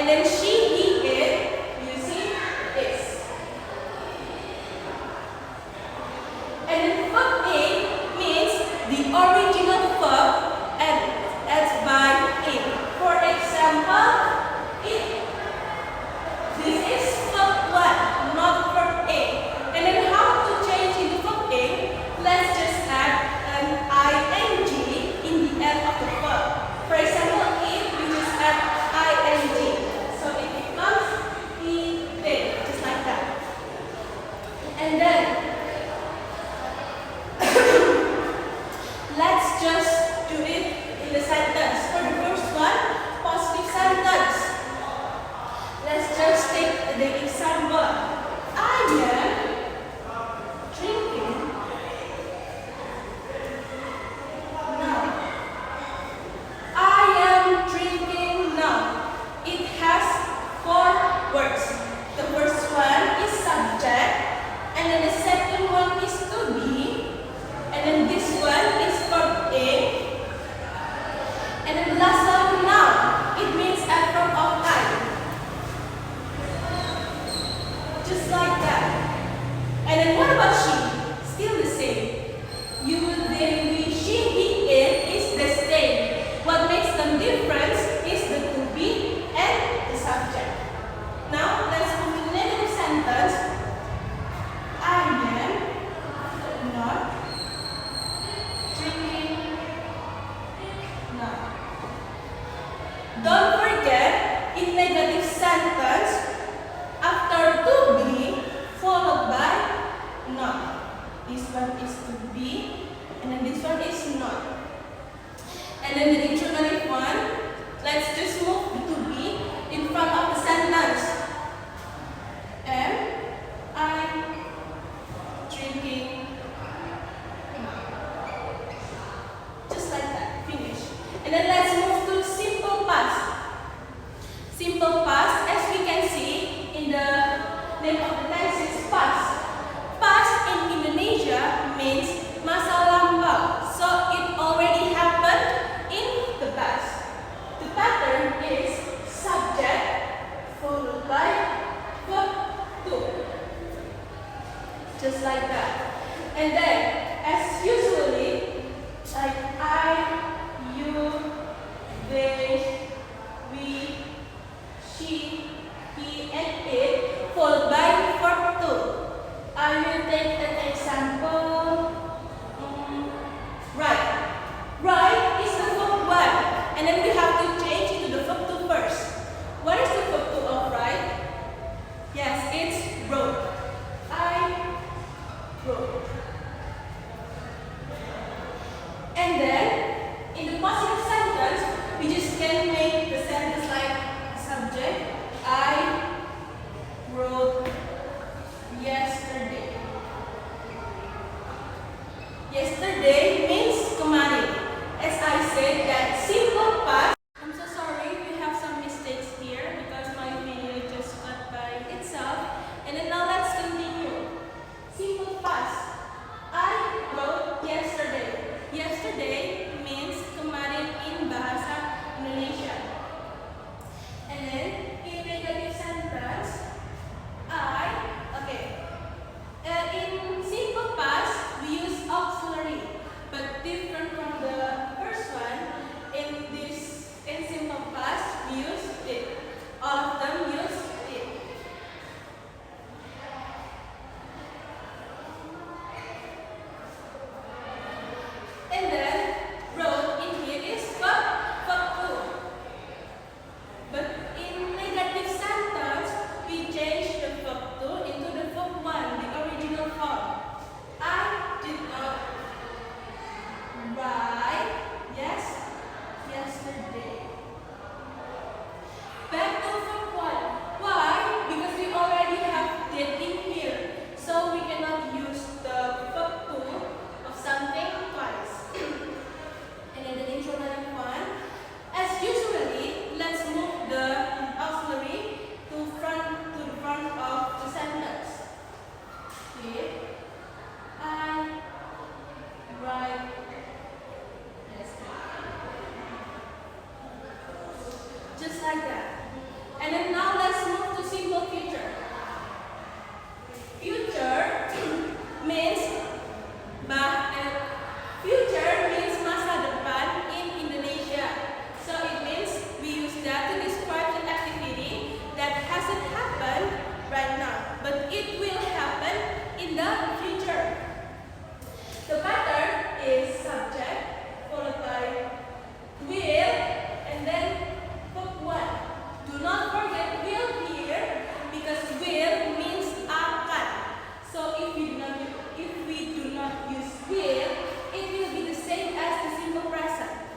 And then she, he, it, using is. And then verb A means the original verb adds by it. For example, it. This is verb 1, not verb A. And then how to change into verb A? Let's just add an ing in the end of the verb. For example, if we just add ing, so it becomes eating, just like that. And then let's just do it in the sentence. For the first one, positive sentence. Let's just take the example. I am drinking now. I am drinking now. It has 4 words. The first one is subject, and then the second one is to be, and then this one is verb A, and then the last one now. It means a verb of time. Just like that. And then what about she? Still the same. You, they, we, she, he, it is the same. What makes them different is the to be and the subject. Now let's move to the negative sentence. I am not drinking now. Don't forget, in negative sentence, after to be followed by not. This one is to be, and then this one is not. And then the interrogative one, let's just move the to be in front of the sentence. Am I drinking now? Just like that, finish. And then let's move to simple past. Simple past, as we can see in the name of the tense, is past. Past in Indonesia means masa lampau, so it already happened in the past. The pattern is subject followed by verb to, just like that. And then, as usually, like I, you, they, we, she, he, and it, followed by verb to. I will take an example. Right. Right is the verb 1, and then we have to change into the verb 2 first. What is the verb 2 of right? Yes, it's wrote. I wrote. And then, in the positive sentence, we just can make the sentence like subject. I wrote yesterday. Yesterday means kemarin. As I said, that simple past. I'm so sorry, we have some mistakes here because my video just cut by itself. And then now let's continue. Simple past. I wrote yesterday. Yesterday means kemarin in bahasa Indonesia. And then in negative sentence, in simple past, we use auxiliary, but different from the first one. In simple past, we use it. All of them use it. And then wrote in here is verb 2. But in negative sentence, we change the verb 2 into the verb 1, the original form. I did not write yesterday. Back to verb 1. Why? Because we already have did in here. So we cannot use the verb 2 of something twice. And then the interrogative one. As usually, let's move the auxiliary to the front of the sentence. Here, I write yesterday. Just like that. And And then now let's move to simple future. Future means future means masa depan in Indonesia. So it means we use that to describe an activity that hasn't happened right now, but it will happen in the future. The pattern is subject followed by will and then verb 1. Do not forget will here because will means akan. So if we do not use will, it will be the same as the simple present.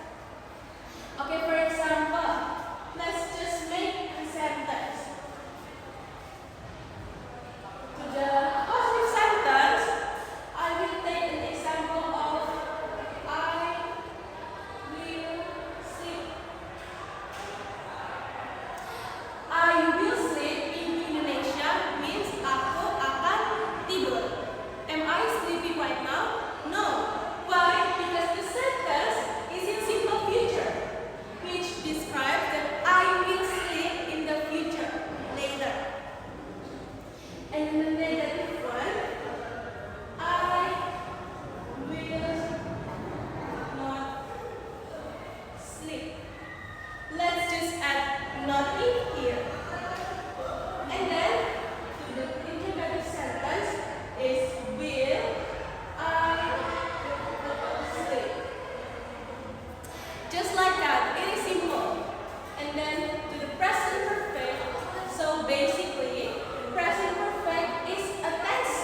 Okay, for example, let's just make a sentence. To the positive sentence, I will take an example of I will sleep. I will sleep in Indonesia means aku akan tidur. Am I sleeping right now? No. Why? Because the sentence is in simple future, which describes that I will sleep in the future later. And in the negative one, I will not sleep. Let's just add not in here. And then to the interrogative sentence is will I sleep. Just like that, it is simple. And then to the present perfect. So basically, present perfect is a tense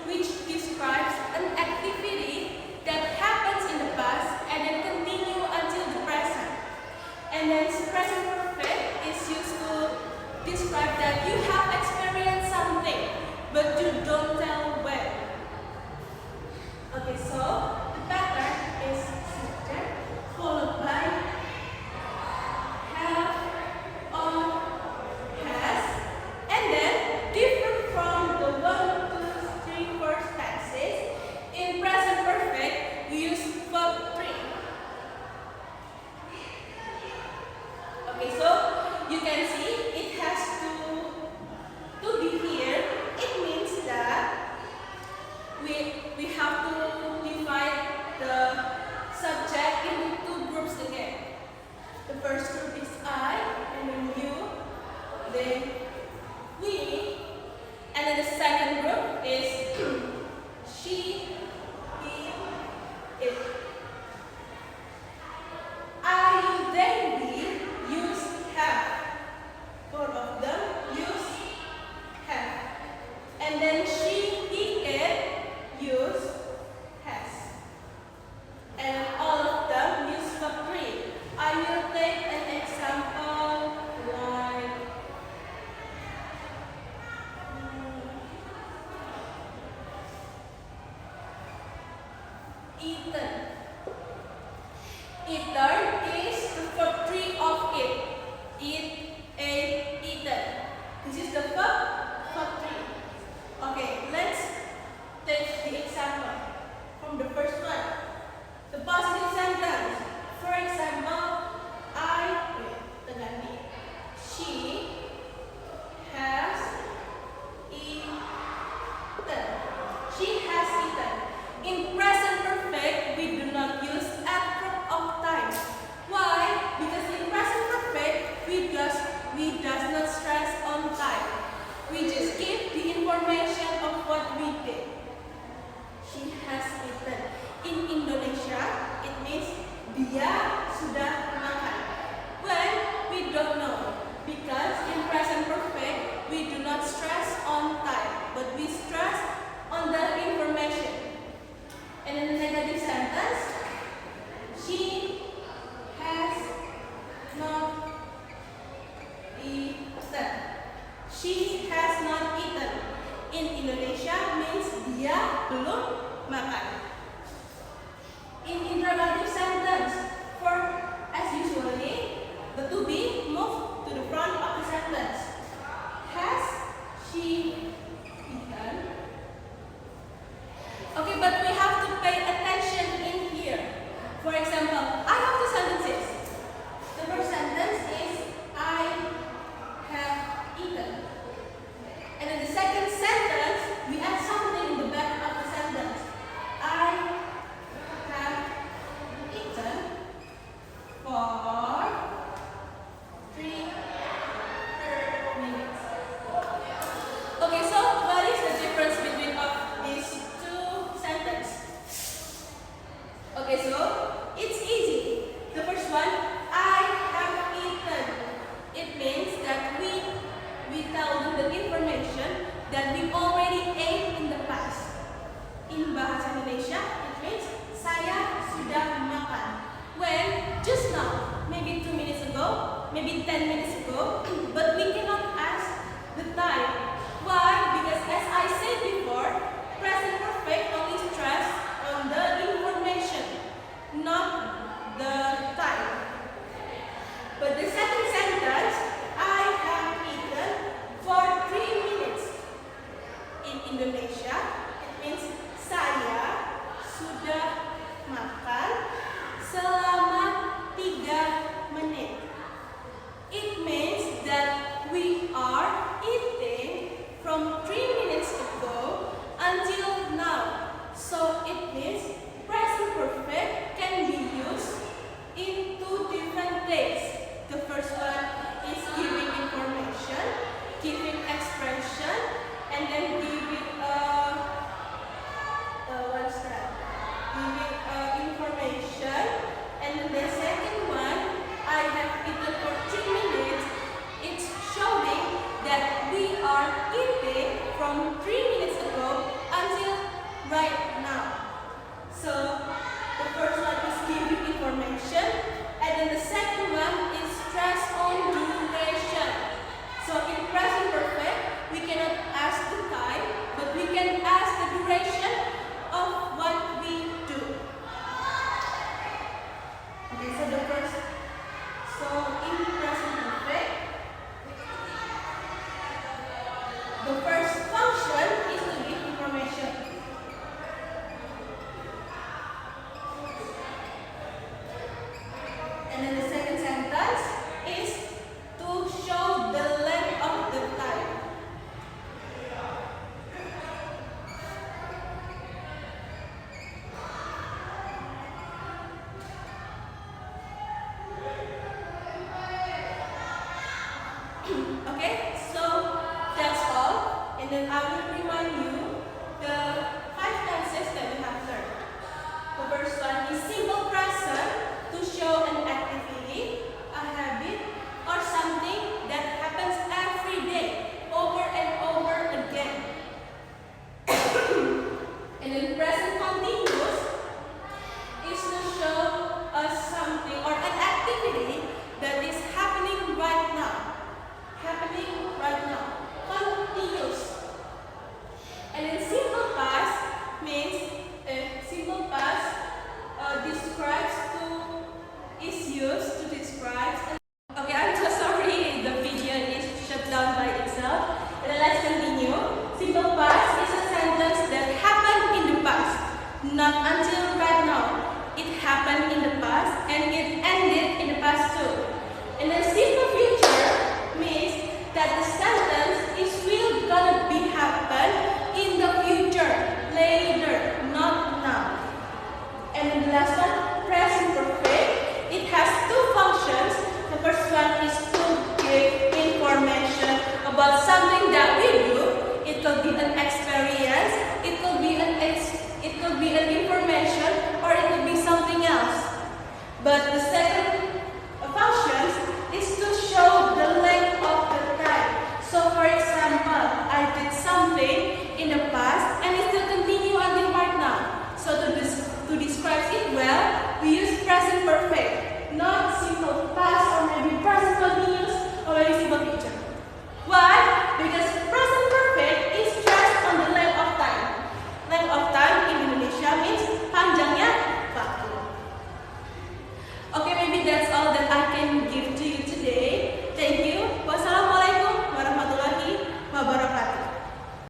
which describes an activity that happens in the past and then continue until the present. And then present perfect is used to describe that you have experienced something, but you don't tell when. Okay, so the pattern is subject followed by have or has, and then different from the 1, 2, 3 first tenses. In present perfect, we use verb 3. Okay, so you can see it has to be here. It means that we have to divide the subject into 2 groups again. The first group is I, and then you, then we, and then the second group is she, he, it. I, you, they, we use have. Both of them use have. And then she, he, it use has. And all of them use verb 3. I will take an example like eaten. Eaten is the verb 3 of it. Eat, ate, eaten. This is the verb 3. Okay, let's take the example from the first one. The positive sentence. For example, she has eaten. She has eaten. In present perfect, we do not use at verb of time. Why? Because in present perfect, we does not stress on time. We just give the information of what we did. She has eaten. In Indonesia, it means dia sudah makan. When we don't know, because in present perfect we do not stress on time, but we stress on the information. And in the negative sentence, she has not eaten. She has not eaten. In Indonesia means dia belum makan. In interrogative sentence, for as usually, the to be move to the front of the sentence. Has she eaten? Okay, but we have to pay attention in here. For example, I have two sentences. The first sentence is I maybe 10 minutes ago, but we cannot ask the time. Why? Because as I said before, present perfect only stress on the information, not the time. But the second sentence, I have eaten for 3 minutes. In Indonesia, it means saya sudah makan selama 3 menit. It means that we are eating from 3 minutes ago until now. So it means present perfect can be used in 2 different ways. The first one is giving information, giving expression, and then giving what's that? Giving information. And then the second one, I have eaten for 3 minutes. It's showing that we are eating from 3 minutes ago until right now. So the first one is giving information, and then the second one is stress on duration. So in present perfect, we cannot ask the time, but we can ask the duration of what we do. Okay, so the first, so in present perfect, the first function is to give information. And then the second sentence is to show the length of the time. Okay, so that's all. And then I will remind you the 5 tenses that we have learned. The first one is simple present to show an active